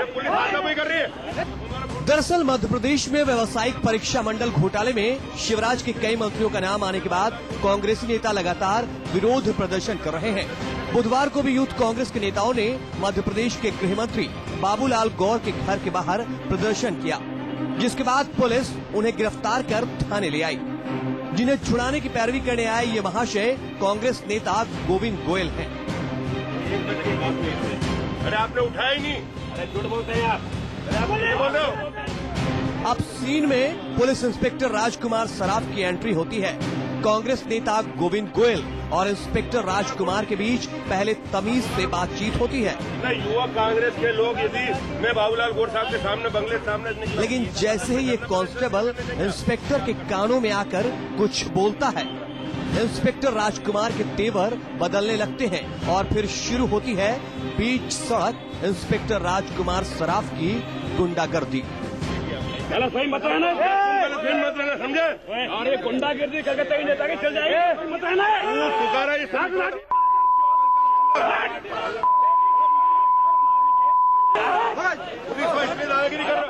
Police कार्रवाई कर रही है। दरअसल मध्य प्रदेश में व्यावसायिक परीक्षा मंडल घोटाले में शिवराज के कई मंत्रियों का नाम आने के बाद कांग्रेसी नेता लगातार विरोध प्रदर्शन कर रहे हैं। बुधवार को भी यूथ कांग्रेस के नेताओं ने मध्य प्रदेश के गृह मंत्री बाबूलाल गौर के घर के बाहर प्रदर्शन किया, जिसके बाद पुलिस उन्हें गिरफ्तार कर थाने ले आई। जिन्हें छुड़ाने की पैरवी करने आए ये महाशय कांग्रेस नेता गोविंद गोयल हैं। अरे आपने उठाया ही नहीं। अरे झूठ बोलते हैं आप। बोल रहे हो। अब सीन में पुलिस इंस्पेक्टर राजकुमार सराफ की एंट्री होती है। कांग्रेस नेता गोविंद गोयल और इंस्पेक्टर राजकुमार के बीच पहले तमीज से बातचीत होती है। युवा कांग्रेस के लोग यदि मैं बाबूलाल गौर साहब के सामने बंगले सामने निकला, लेकिन जैसे ही ये कांस्टेबल इंस्पेक्टर के कानों में आकर कुछ बोलता है, इंस्पेक्टर राजकुमार के तेवर बदलने लगते हैं और फिर शुरू होती है बीच सड़क इंस्पेक्टर राजकुमार सराफ की गुंडागर्दी। गलत सही मत रहना, मत रहना, समझे? अरे गुंडागर्दी करके तभी नेता के चल जाएंगे, मत रहना। पुकारा ये दादागिरी कर रहा,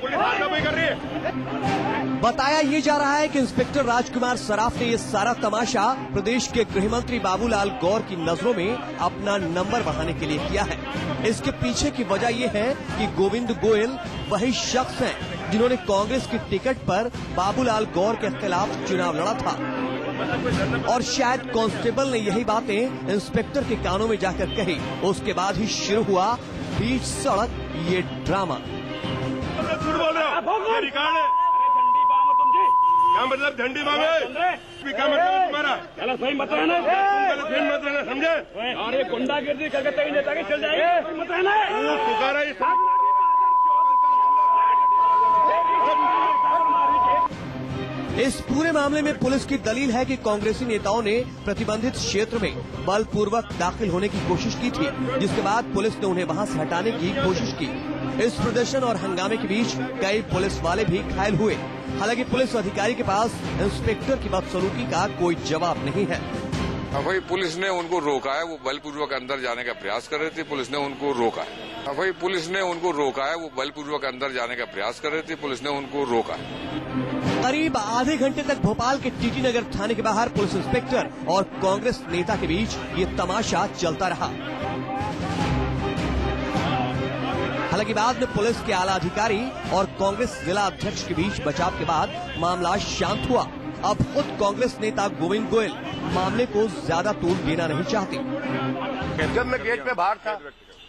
पुलिस कार्रवाई कर रही है। बताया ये जा रहा है कि इंस्पेक्टर राजकुमार सराफ ने ये सारा तमाशा प्रदेश के गृह मंत्री बाबूलाल गौर की नजरों में अपना नंबर बढ़ाने के लिए किया है। इसके पीछे की वजह ये है कि गोविंद गोयल वही शख्स हैं जिन्होंने कांग्रेस की टिकट पर बाबूलाल गौर के खिलाफ चुनाव लड़ा था और शायद कांस्टेबल ने यही बातें इंस्पेक्टर के कानों में जाकर कही। उसके बाद ही शुरू हुआ बीच सड़क ये ड्रामा। क्या मतलब झंडी मांगे? क्या मतलब तुम्हारा? गलत सही मत रहना, मत रहना, समझे? अरे गुंडागर्दी करके तभी नेता के चल जाएंगे, मत रहना। पुकारा ये इस पूरे मामले में पुलिस की दलील है कि कांग्रेसी नेताओं ने प्रतिबंधित क्षेत्र में बलपूर्वक दाखिल होने की कोशिश की थी, जिसके बाद पुलिस ने उन्हें वहां से हटाने की कोशिश की। इस प्रदर्शन और हंगामे के बीच कई पुलिस वाले भी घायल हुए। हालांकि पुलिस अधिकारी के पास इंस्पेक्टर की बदसलूकी का कोई जवाब नहीं है। वही पुलिस ने उनको रोका है, वो बलपूर्वक अंदर जाने का प्रयास कर रहे थे, पुलिस ने उनको रोका है। वही पुलिस ने उनको रोका है, वो बलपूर्वक अंदर जाने का प्रयास कर रहे थे, पुलिस ने उनको रोका है। करीब आधे घंटे तक भोपाल के टीटी नगर थाने के बाहर पुलिस इंस्पेक्टर और कांग्रेस नेता के बीच ये तमाशा चलता रहा। हालांकि बाद में पुलिस के आला अधिकारी और कांग्रेस जिला अध्यक्ष के बीच बचाव के बाद मामला शांत हुआ। अब खुद कांग्रेस नेता गोविंद गोयल मामले को ज्यादा तूल देना नहीं चाहते। जब मैं गेट पे बाहर था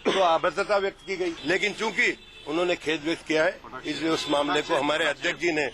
तो आभद्रता व्यक्त की गई, लेकिन चूंकि उन्होंने खेद व्यक्त किया है, इसलिए उस मामले को हमारे अध्यक्ष जी ने,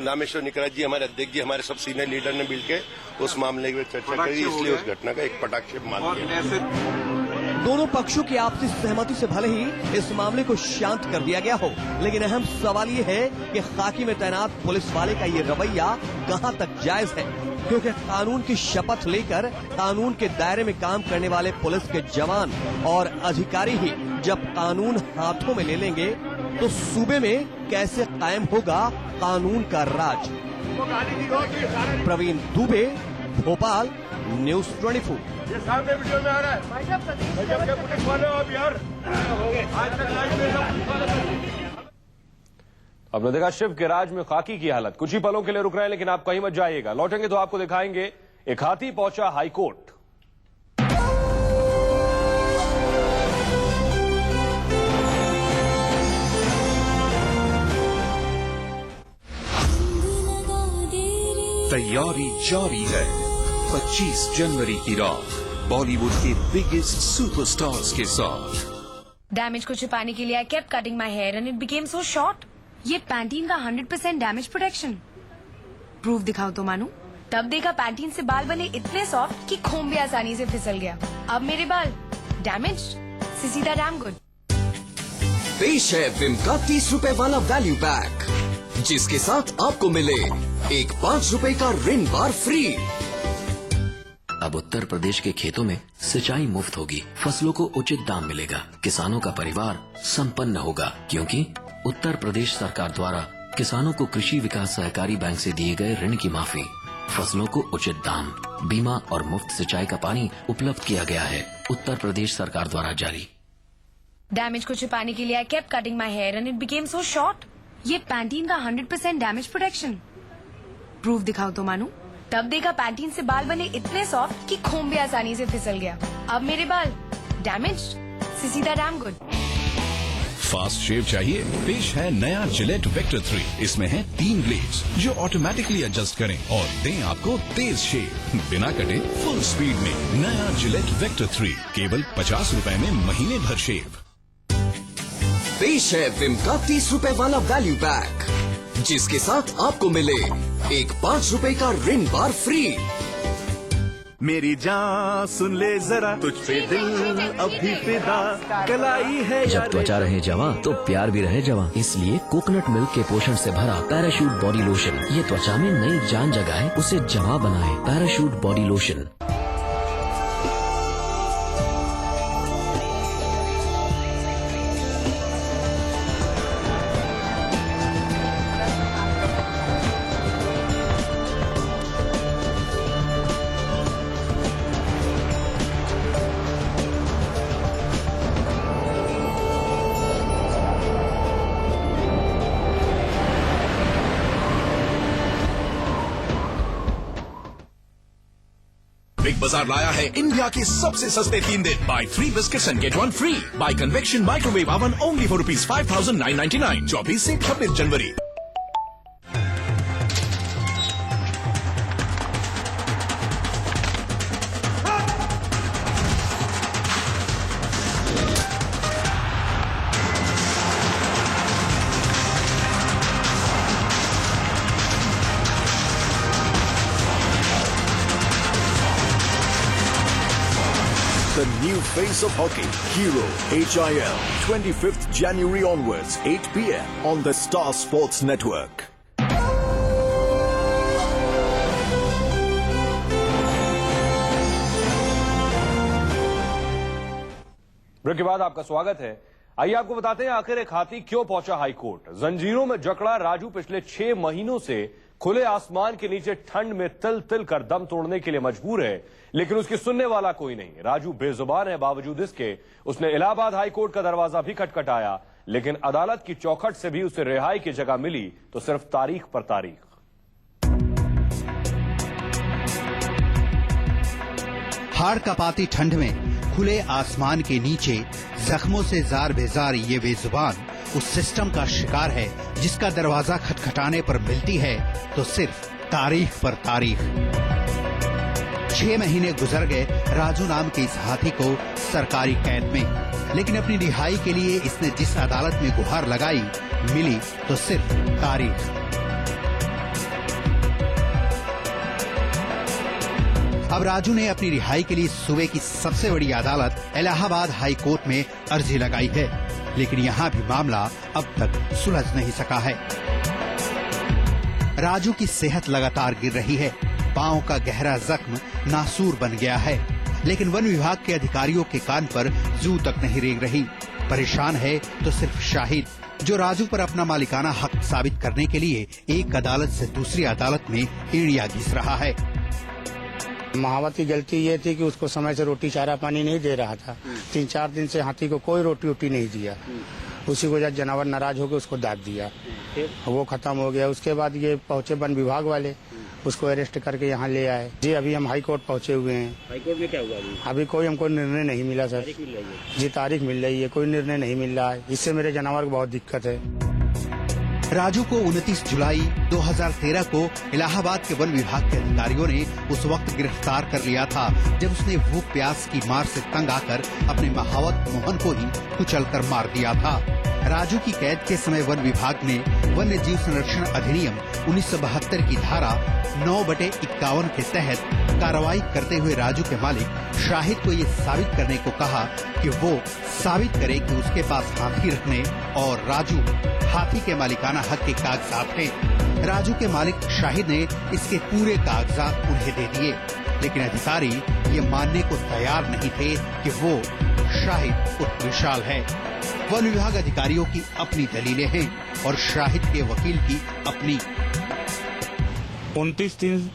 रामेश्वर निकराज जी हमारे अध्यक्ष जी, हमारे सब सीनियर लीडर ने मिलकर उस मामले की चर्चा करी, इसलिए उस घटना का एक पटाक्षेप मान लिया। दोनों पक्षों की आपसी सहमति से भले ही इस मामले को शांत कर दिया गया हो, लेकिन अहम सवाल ये है कि खाकी में तैनात पुलिस वाले का ये रवैया कहां तक जायज है, क्योंकि कानून की शपथ लेकर कानून के दायरे में काम करने वाले पुलिस के जवान और अधिकारी ही जब कानून हाथों में ले लेंगे तो सूबे में कैसे कायम होगा कानून का राज। प्रवीण दुबे, भोपाल, न्यूज़ 24। ये सामने वीडियो में आ रहा है। पुलिस वाले हो आप यार, आज तक आपने देखा शिव के राज में खाकी की हालत। कुछ ही पलों के लिए रुक रहे हैं, लेकिन आप कहीं मत जाइएगा। लौटेंगे तो आपको दिखाएंगे एक हाथी पहुंचा हाईकोर्ट। तैयारी जारी है 25 जनवरी की रात बॉलीवुड के बिगेस्ट सुपरस्टार्स के साथ। डैमेज को छुपाने के लिए I kept cutting my hair and it became so short. ये पैंटीन का 100% डैमेज प्रोटेक्शन। प्रूफ दिखाओ तो मानू। तब देखा पैंटीन से बाल बने इतने सॉफ्ट कि कोम्ब भी आसानी से फिसल गया। अब मेरे बाल डैमेज से सीधा डैम गुड। पेश है विम का 30 रुपए वाला वैल्यू पैक, जिसके साथ आपको मिले एक 5 रुपए का रिन बार फ्री। अब उत्तर प्रदेश के खेतों में सिंचाई मुफ्त होगी, फसलों को उचित दाम मिलेगा, किसानों का परिवार संपन्न होगा, क्योंकि उत्तर प्रदेश सरकार द्वारा किसानों को कृषि विकास सहकारी बैंक से दिए गए ऋण की माफी, फसलों को उचित दाम, बीमा और मुफ्त सिंचाई का पानी उपलब्ध किया गया है। उत्तर प्रदेश सरकार द्वारा जारी। डैमेज को छुपाने के लिए I kept cutting my hair and it became so short. ये पैंटीन का 100% डैमेज प्रोटेक्शन। प्रूफ दिखाओ तो मानू। तब देखा पैंटीन से बाल बने इतने सॉफ्ट कि खून भी आसानी से फिसल गया। अब मेरे बाल डैमेज से सीधा डैम गुड। फास्ट शेव चाहिए? पेश है नया जिलेट वेक्टर 3। इसमें है 3 ब्लेड्स जो ऑटोमेटिकली एडजस्ट करें और दें आपको तेज शेव। बिना कटे फुल स्पीड में नया जिलेट वेक्टर 3 केवल 50 रुपए में महीने भर शेव। पेश है विम का 30 रुपए वाला वैल्यू पैक, जिसके साथ आपको मिले एक 5 रुपए का रिन बार फ्री। मेरी जान सुन ले जरा, तुझ पे दिल अभी फिदा, कलाई है जब त्वचा रहे जवां तो प्यार भी रहे जवां, इसलिए कोकोनट मिल्क के पोषण से भरा पैराशूट बॉडी लोशन ये त्वचा में नई जान जगाए, उसे जवां बनाए। Parachute body lotion. बिग बाजार लाया है इंडिया के सबसे सस्ते 3 दिन। Buy 3 biscuits and get 1 free. Buy convection microwave oven only for ₹5,999। 24 से 26 जनवरी। the new face of hockey, Hero HIL, 25th January onwards, 8 p.m. on the Star Sports Network. Break के बाद आपका स्वागत है। आइए आपको बताते हैं आखिर एक हाथी क्यों पहुंचा हाईकोर्ट। जंजीरों में जकड़ा राजू पिछले 6 महीनों से खुले आसमान के नीचे ठंड में तिल तिल कर दम तोड़ने के लिए मजबूर है, लेकिन उसकी सुनने वाला कोई नहीं। राजू बेजुबान है, बावजूद इसके उसने इलाहाबाद हाईकोर्ट का दरवाजा भी खटखटाया, लेकिन अदालत की चौखट से भी उसे रिहाई की जगह मिली तो सिर्फ तारीख पर तारीख। हाड़ कांपाती ठंड में खुले आसमान के नीचे जख्मों से जार बेजार ये बेजुबान उस सिस्टम का शिकार है जिसका दरवाजा खटखटाने पर मिलती है तो सिर्फ तारीख पर तारीख। 6 महीने गुजर गए राजू नाम के इस हाथी को सरकारी कैद में, लेकिन अपनी रिहाई के लिए इसने जिस अदालत में गुहार लगाई मिली तो सिर्फ तारीख। अब राजू ने अपनी रिहाई के लिए सूबे की सबसे बड़ी अदालत इलाहाबाद हाई कोर्ट में अर्जी लगाई है, लेकिन यहाँ भी मामला अब तक सुलझ नहीं सका है। राजू की सेहत लगातार गिर रही है, पांव का गहरा जख्म नासूर बन गया है, लेकिन वन विभाग के अधिकारियों के कान पर जू तक नहीं रेंग रही। परेशान है तो सिर्फ शाहिद, जो राजू पर अपना मालिकाना हक साबित करने के लिए एक अदालत से दूसरी अदालत में एड़ियां घिस रहा है। महावत की गलती ये थी कि उसको समय से रोटी चारा पानी नहीं दे रहा था। 3-4 दिन से हाथी को कोई रोटी नहीं दिया। उसी को जब जानवर नाराज होकर उसको दाद दिया, वो खत्म हो गया। उसके बाद ये पहुंचे वन विभाग वाले, उसको अरेस्ट करके यहाँ ले आए। जी अभी हम हाई कोर्ट पहुंचे हुए हैं। हाई कोर्ट में क्या हुआ? अभी कोई हमको निर्णय नहीं मिला सर। जी तारीख मिल रही है, कोई निर्णय नहीं मिल रहा है। इससे मेरे जानवर को बहुत दिक्कत है। राजू को 29 जुलाई 2013 को इलाहाबाद के वन विभाग के अधिकारियों ने उस वक्त गिरफ्तार कर लिया था जब उसने भूख प्यास की मार से तंग आकर अपने महावत मोहन को ही कुचलकर मार दिया था। राजू की कैद के समय वन विभाग ने वन्य जीव संरक्षण अधिनियम 1972 की धारा 9/51 के तहत कार्रवाई करते हुए राजू के मालिक शाहिद को ये साबित करने को कहा कि वो साबित करे कि उसके पास हाथी रखने और राजू हाथी के मालिकाना हक के कागजात हैं। राजू के मालिक शाहिद ने इसके पूरे कागजात उन्हें दे दिए, लेकिन अधिकारी ये मानने को तैयार नहीं थे कि वो शाहिद उर्फ विशाल है। वन विभाग अधिकारियों की अपनी दलीलें हैं और शाहिद के वकील की अपनी। 29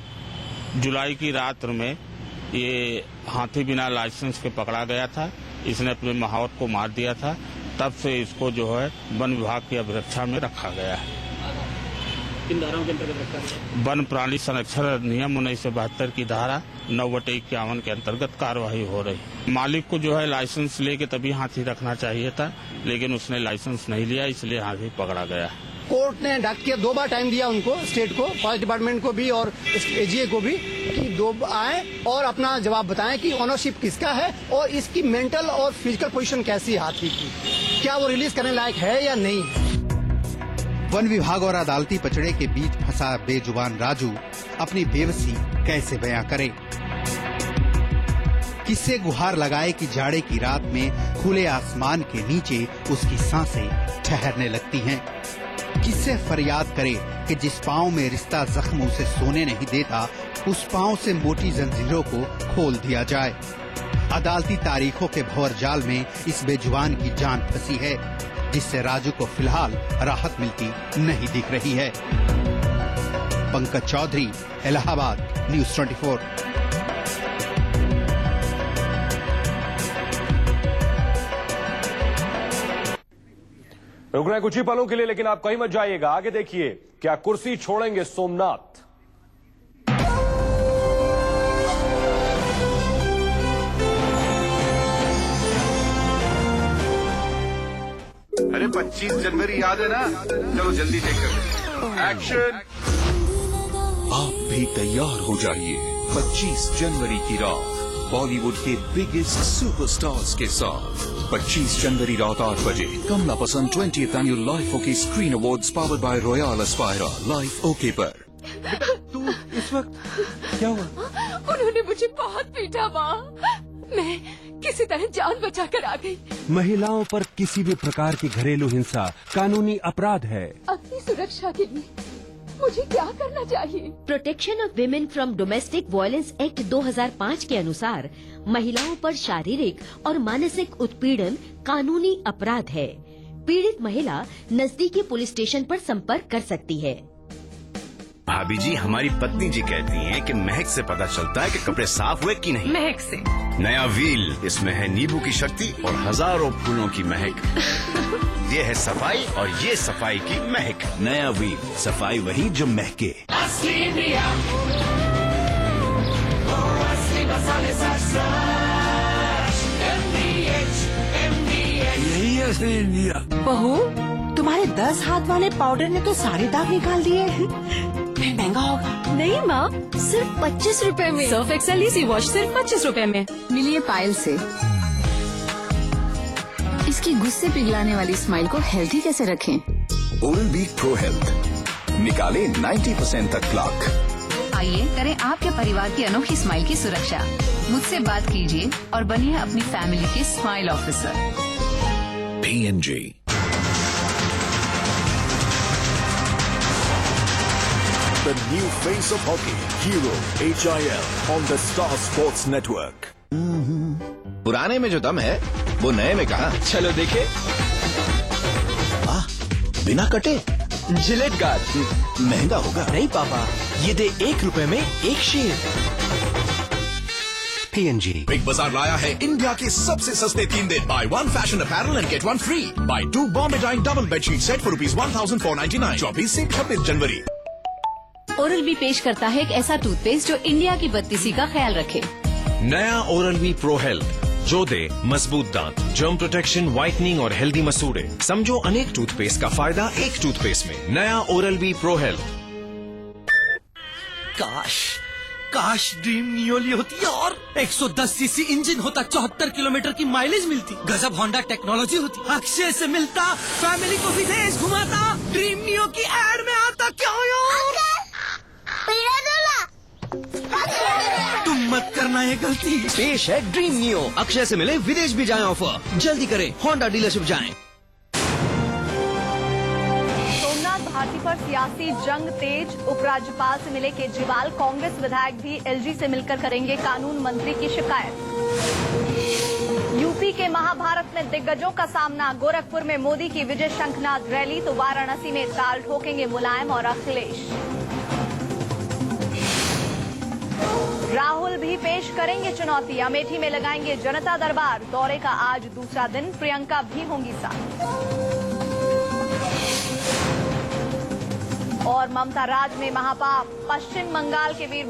जुलाई की रात में ये हाथी बिना लाइसेंस के पकड़ा गया था। इसने अपने महावत को मार दिया था। तब से इसको जो है वन विभाग की अभिरक्षा में रखा गया है। किन धाराओं के अंतर्गत रखा है? वन प्राणी संरक्षण अधिनियम 1972 की धारा 9/51 के अंतर्गत कार्यवाही हो रही। मालिक को जो है लाइसेंस लेके तभी हाथी रखना चाहिए था, लेकिन उसने लाइसेंस नहीं लिया, इसलिए हाथी पकड़ा गया। कोर्ट ने डॉक्टर 2 बार टाइम दिया उनको, स्टेट को, फॉरेस्ट डिपार्टमेंट को भी और एजीए को भी, कि 2 आए और अपना जवाब बताएं कि ओनरशिप किसका है और इसकी मेंटल और फिजिकल पोजीशन कैसी है हाथी की, क्या वो रिलीज करने लायक है या नहीं। वन विभाग और अदालती पचड़े के बीच फंसा बेजुबान राजू अपनी बेबसी कैसे बयां करे। किससे गुहार लगाए कि जाड़े की रात में खुले आसमान के नीचे उसकी सांसें ठहरने लगती हैं। किससे फरियाद करे कि जिस पांव में रिश्ता जख्म उसे सोने नहीं देता, उस पांव से मोटी जंजीरों को खोल दिया जाए। अदालती तारीखों के भंवर जाल में इस बेजुबान की जान फंसी है, जिससे राजू को फिलहाल राहत मिलती नहीं दिख रही है। पंकज चौधरी, इलाहाबाद, न्यूज़ 24। रुक रहे हैं कुछ ही पलों के लिए, लेकिन आप कहीं मत जाइएगा। आगे देखिए, क्या कुर्सी छोड़ेंगे सोमनाथ? अरे 25 जनवरी याद है ना? चलो जल्दी टेक करते हैं। एक्शन। आप भी तैयार हो जाइए 25 जनवरी की रात बॉलीवुड के बिगेस्ट सुपरस्टार्स के साथ। 25 जनवरी रात 8 बजे Kamla Pasand 20th annual Life OK screen awards powered by Royal Aspira Life OK पर। तू इस वक्त क्या हुआ? उन्होंने मुझे बहुत पीटा माँ। मैं किसी तरह जान बचाकर आ गई। महिलाओं पर किसी भी प्रकार की घरेलू हिंसा कानूनी अपराध है। अपनी सुरक्षा के लिए मुझे क्या करना चाहिए? Protection of women from domestic violence act 2005 के अनुसार महिलाओं पर शारीरिक और मानसिक उत्पीड़न कानूनी अपराध है। पीड़ित महिला नजदीकी पुलिस स्टेशन पर संपर्क कर सकती है। भाभी जी, हमारी पत्नी जी कहती हैं कि महक से पता चलता है कि कपड़े साफ हुए कि नहीं। महक से? नया व्हील, इसमें है नींबू की शक्ति और हजारों फूलों की महक। ये है सफाई और ये सफाई की महक। नया व्हील, सफाई वही जो महके। यही है असली इंडिया। बहू, तुम्हारे 10 हाथ वाले पाउडर ने तो सारे दाग निकाल दिए। महंगा होगा। नहीं माँ, सिर्फ 25 रुपए में। सर्फ एक्सेल इजी वॉश सिर्फ 25 रुपए में। मिलिए पायल से। इसकी गुस्से पिघलाने वाली स्माइल को हेल्थी कैसे रखें? ओरल बी प्रो हेल्थ निकाले 90% तक प्लाक। आइए करें आपके परिवार की अनोखी स्माइल की सुरक्षा। मुझसे बात कीजिए और बनिए अपनी फैमिली के smile officer. P&G। The new face of hockey, Hero HIL on the Star Sports Network. पुराने में जो दम है वो नए में कहा। चलो देखे। बिना कटे जिलेट गार्ड। महंगा होगा। नहीं पापा, ये दे 1 रुपए में 1 शेर। P&G। बिग बाजार लाया है इंडिया के सबसे सस्ते 3 दिन। Buy 1 fashion apparel and get 1 free. Buy 2 Bombay Dyeing double bedsheet set for ₹1499। 24 से 26 जनवरी। ओरल बी पेश करता है एक ऐसा टूथपेस्ट जो इंडिया की बत्तीसी का ख्याल रखे। नया ओरल बी प्रो हेल्थ जो दे मजबूत दांत, जर्म प्रोटेक्शन, व्हाइटनिंग और हेल्दी मसूड़े। समझो अनेक टूथपेस्ट का फायदा एक टूथपेस्ट में। नया ओरल बी प्रो हेल्थ। काश ड्रीम नियो ली होती और 110 सीसी इंजन होता, 74 किलोमीटर की माइलेज मिलती, गजब होंडा टेक्नोलॉजी होती, अक्षय से मिलता, फैमिली को विदेश घुमाता, ड्रीम नियो की एड में आता। क्यों यार? तुम मत करना ये गलती। पेश है ड्रीम नियो, अक्षय से मिले विदेश भी जाएं ऑफर। जल्दी करें, होंडा डीलरशिप जाएं। सोमनाथ भारती पर सियासी जंग तेज, उपराज्यपाल से मिले केजरीवाल, कांग्रेस विधायक भी एलजी से मिलकर करेंगे कानून मंत्री की शिकायत। यूपी के महाभारत में दिग्गजों का सामना, गोरखपुर में मोदी की विजय शंखनाद रैली तो वाराणसी में ताल ठोकेंगे मुलायम और अखिलेश। राहुल भी पेश करेंगे चुनौती। अमेठी में लगाएंगे जनता दरबार। दौरे का आज दूसरा दिन, प्रियंका भी होंगी साथ। और ममता राज में महापाप, पश्चिम बंगाल के वीर